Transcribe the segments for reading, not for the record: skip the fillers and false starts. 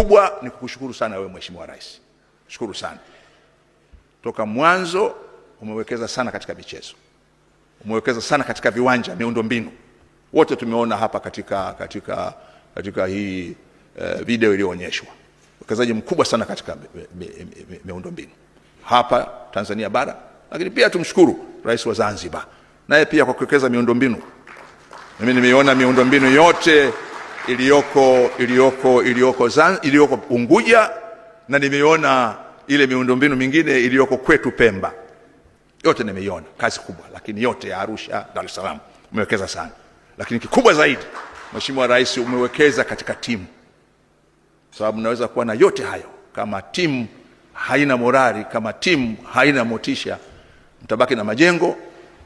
Kikubwa ni kukushukuru sana wewe Mheshimiwa Rais. Shukuru sana. Toka mwanzo umewekeza sana katika michezo. Umewekeza sana katika viwanja, miundombinu. Wote tumeona hapa katika hii video iliyoonyeshwa. Uwekezaji mkubwa sana katika miundombinu hapa Tanzania bara, lakini pia tumshukuru Rais wa Zanzibar naye pia kwa kuwekeza miundombinu. Mimi nimeona miundombinu yote iliyoko Unguja, na nimeona ile miundombinu mingine iliyoko kwetu Pemba. Yote nimeiona, kazi kubwa, lakini yote ya Arusha, Dar es Salaam umewekeza sana. Lakini kikubwa zaidi, Mheshimiwa Rais, umewekeza katika timu. Sababu naweza kuwa na yote hayo, kama timu haina morali, kama timu haina motisha, mtabaki na majengo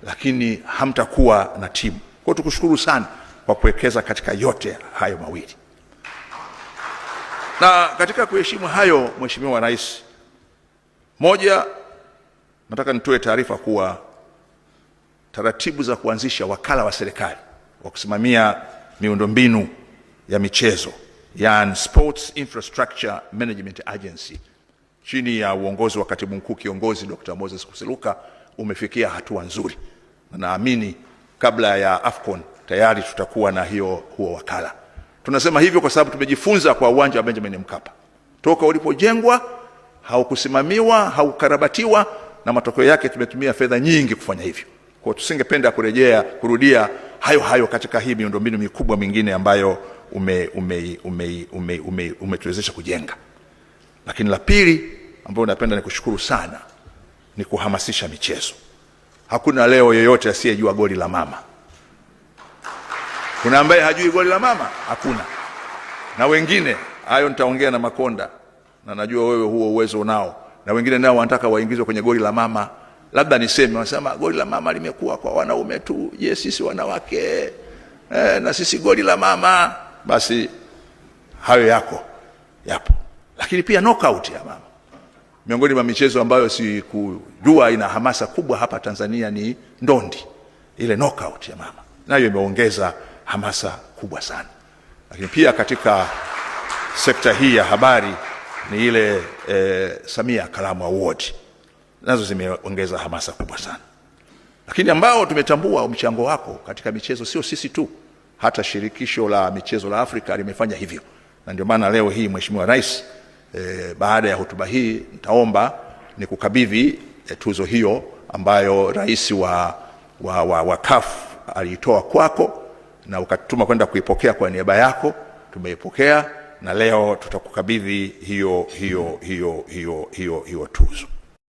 lakini hamtakuwa na timu. Kwa tukushukuru sana kwa kuwekeza katika yote hayo mawili. Na katika kuheshimu hayo, Mheshimiwa Rais, moja, nataka nitoe taarifa kuwa taratibu za kuanzisha wakala wa serikali wa kusimamia miundombinu ya michezo, yani Sports Infrastructure Management Agency, chini ya uongozi wa Katibu Mkuu Kiongozi Dr. Moses Kusiluka, umefikia hatua nzuri. Na naamini kabla ya AFCON tayari tutakuwa na huo wakala. Tunasema hivyo kwa sababu tumejifunza kwa uwanja wa Benjamin Mkapa. Toka ulipojengwa haukusimamiwa, haukarabatiwa, na matokeo yake tumetumia fedha nyingi kufanya hivyo. Kwa tusingependa kurudia hayo katika hii miundombinu mikubwa mingine ambayo umetuwezesha kujenga. Lakini la pili ambalo napenda nikushukuru sana ni kuhamasisha michezo. Hakuna leo yeyote asiyejua goli la mama. Kuna ambaye hajui goli la mama? Hakuna. Na wengine, hayo nitaongea na Makonda, na najua wewe huo uwezo unao, na wengine nao wanataka waingizwe kwenye goli la mama. Labda niseme, wanasema goli la mama limekuwa kwa wanaume tu. Je, sisi wanawake na sisi goli la mama? Basi hayo yapo. Lakini pia knockout ya mama, miongoni mwa michezo ambayo sikujua ina hamasa kubwa hapa Tanzania ni ndondi. Ile knockout ya mama nayo imeongeza hamasa kubwa sana. Lakini pia katika sekta hii ya habari ni ile Samia Kalamu Award, nazo zimeongeza hamasa kubwa sana. Lakini ambao tumetambua mchango wako katika michezo, sio sisi tu, hata shirikisho la michezo la Afrika limefanya hivyo. Na ndio maana leo hii Mheshimiwa Rais, baada ya hotuba hii nitaomba nikukabidhi tuzo hiyo ambayo rais wa CAF aliitoa kwako na ukatuma kwenda kuipokea kwa niaba yako. Tumeipokea na leo tutakukabidhi hiyo tuzo.